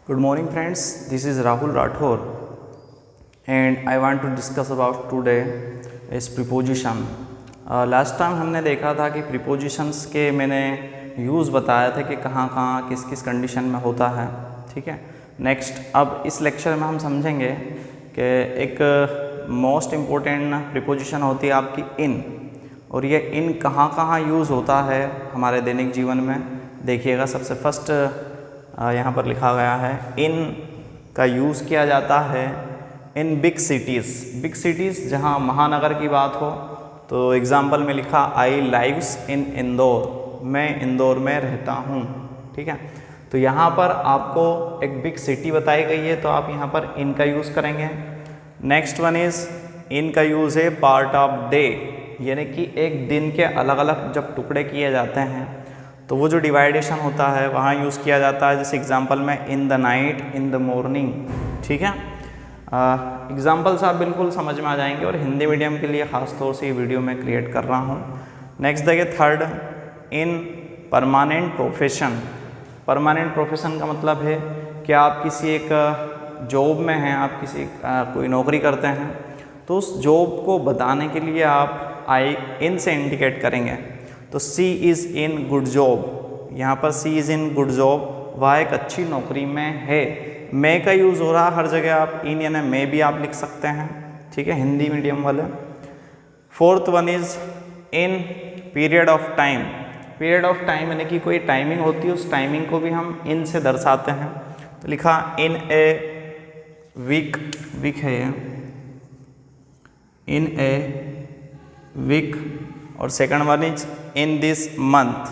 Good morning friends, this is Rahul Rathore and I want to discuss about today is preposition. Last time हमने देखा था कि prepositions के मैंने use बताया था कि कहाँ कहाँ किस किस कंडीशन में होता है, ठीक है। नेक्स्ट अब इस लेक्चर में हम समझेंगे कि एक मोस्ट इम्पोर्टेंट preposition होती है आपकी in, और ये in कहाँ कहाँ यूज़ होता है हमारे दैनिक जीवन में। देखिएगा सबसे फर्स्ट यहाँ पर लिखा गया है इन का यूज़ किया जाता है इन बिग सिटीज़ जहाँ महानगर की बात हो। तो एग्ज़ाम्पल में लिखा आई लाइव्स इन इंदौर, मैं इंदौर में रहता हूँ, ठीक है। तो यहाँ पर आपको एक बिग सिटी बताई गई है तो आप यहाँ पर इन का यूज़ करेंगे। नेक्स्ट वन इज़ इन का यूज़ है पार्ट ऑफ डे, यानी कि एक दिन के अलग अलग जब टुकड़े किए जाते हैं तो वो जो डिवाइडेशन होता है वहाँ यूज़ किया जाता है। जैसे एग्जांपल में in the night, in the morning, ठीक है। एग्जांपल्स आप बिल्कुल समझ में आ जाएंगे और हिंदी मीडियम के लिए ख़ास तौर से ये वीडियो मैं क्रिएट कर रहा हूँ। नेक्स्ट देखिए third in permanent profession. Permanent profession का मतलब है कि आप किसी एक जॉब में हैं, आप किसी कोई नौकरी करते हैं तो उस जॉब को बताने के लिए आप आई इन से इंडिकेट करेंगे। तो सी इज़ इन गुड जॉब, यहाँ पर सी इज़ इन गुड जॉब, वह एक अच्छी नौकरी में है। मे का यूज़ हो रहा है हर जगह, आप इन यानी मे भी आप लिख सकते हैं, ठीक है, हिंदी मीडियम वाले। Fourth one is in period of time. Period of time यानी कि कोई टाइमिंग होती है, उस टाइमिंग को भी हम इन से दर्शाते हैं। तो लिखा इन ए वीक, वीक है ये, इन ए वीक। और second one is in this month.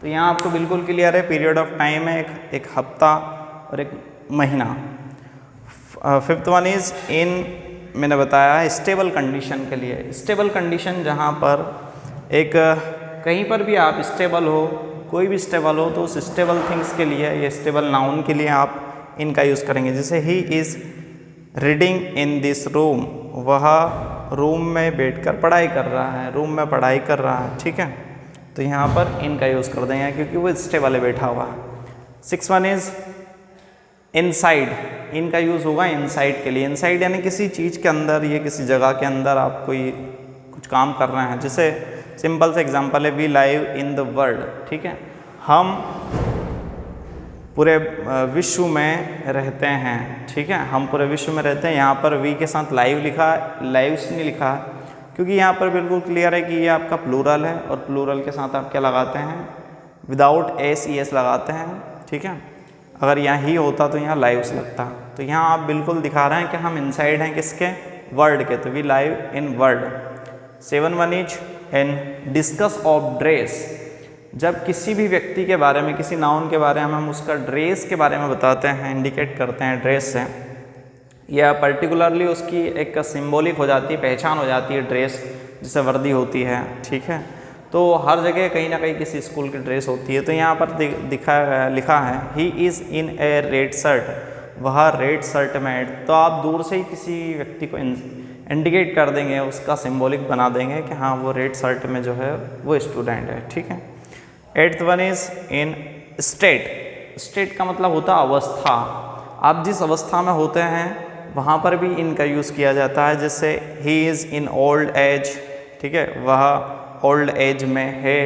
तो यहाँ आपको बिल्कुल क्लियर है, पीरियड ऑफ टाइम है एक हफ्ता और एक महीना। फिफ्थ वन इज़ इन, मैंने बताया है स्टेबल कंडीशन के लिए। स्टेबल कंडीशन जहाँ पर एक कहीं पर भी आप स्टेबल हो, कोई भी स्टेबल हो, तो उस स्टेबल थिंग्स के लिए, ये स्टेबल नाउन के लिए आप इनका यूज़ करेंगे। जैसे he is reading in this room, वह रूम में बैठकर पढ़ाई कर रहा है, रूम में पढ़ाई कर रहा है, ठीक है। तो यहाँ पर इनका यूज़ कर देंगे क्योंकि वो स्टेबल है, बैठा हुआ है। Six one is inside. इनका यूज़ होगा इनसाइड के लिए। इनसाइड यानी किसी चीज़ के अंदर, ये किसी जगह के अंदर आप कोई कुछ काम कर रहे हैं। जैसे सिंपल से एग्जांपल है we live in the world, ठीक है, हम पूरे विश्व में रहते हैं, ठीक है, हम पूरे विश्व में रहते हैं। यहाँ पर वी के साथ लाइव लिखा है, लाइव्स नहीं लिखा है, क्योंकि यहाँ पर बिल्कुल क्लियर है कि ये आपका प्लूरल है और प्लूरल के साथ आप क्या लगाते हैं, विदाउट एस ई एस लगाते हैं, ठीक है। अगर यहाँ ही होता तो यहाँ लाइव्स लगता। तो यहाँ आप बिल्कुल दिखा रहे हैं कि हम इनसाइड हैं किसके, वर्ल्ड के, तो we live in world. Seven one is an discuss of dress. जब किसी भी व्यक्ति के बारे में, किसी नाउन के बारे में हम उसका ड्रेस के बारे में बताते हैं, इंडिकेट करते हैं ड्रेस से, या पर्टिकुलरली उसकी एक सिंबॉलिक हो जाती है, पहचान हो जाती है ड्रेस, जिसे वर्दी होती है, ठीक है। तो हर जगह कहीं ना कहीं किसी स्कूल की ड्रेस होती है। तो यहाँ पर लिखा है he is in A red shirt, वह रेड शर्ट में। तो आप दूर से ही किसी व्यक्ति को इंडिकेट कर देंगे, उसका सिंबॉलिक बना देंगे कि हाँ वो रेड शर्ट में जो है वो स्टूडेंट है, ठीक है। Eighth one is in state. State का मतलब होता है अवस्था। आप जिस अवस्था में होते हैं वहाँ पर भी इनका यूज़ किया जाता है। जैसे he is in old age, ठीक है, वह ओल्ड एज में है।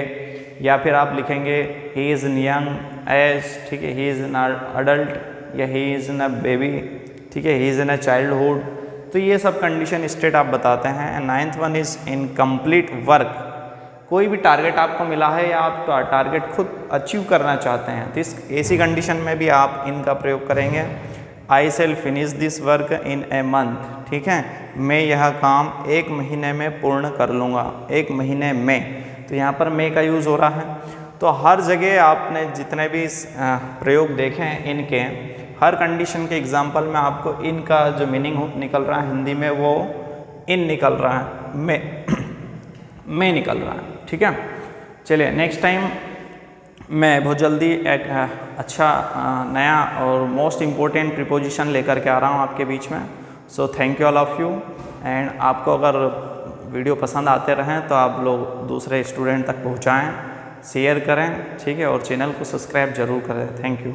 या फिर आप लिखेंगे he is in young age, ठीक है, ही इज़ इन अडल्ट, या he is in a baby, ठीक है, he is in a childhood. तो ये सब कंडीशन स्टेट आप बताते हैं। Ninth one is in complete work. कोई भी टारगेट आपको मिला है या आप टारगेट खुद अचीव करना चाहते हैं तो इस ऐसी कंडीशन में भी आप इनका प्रयोग करेंगे। I shall finish this work in a month, ठीक है, मैं यह काम एक महीने में पूर्ण कर लूँगा, एक महीने में। तो यहाँ पर मे का यूज़ हो रहा है। तो हर जगह आपने जितने भी प्रयोग देखे हैं इनके, हर कंडीशन के एग्जाम्पल में आपको इनका जो मीनिंग निकल रहा है हिंदी में वो इन निकल रहा है, में निकल रहा है, ठीक है। चलिए नेक्स्ट टाइम मैं बहुत जल्दी एक अच्छा नया और मोस्ट इम्पोर्टेंट प्रीपोजिशन लेकर के आ रहा हूँ आपके बीच में। So thank you all of you. And आपको अगर वीडियो पसंद आते रहें तो आप लोग दूसरे स्टूडेंट तक पहुँचाएँ, शेयर करें, ठीक है, और चैनल को सब्सक्राइब ज़रूर करें। Thank you.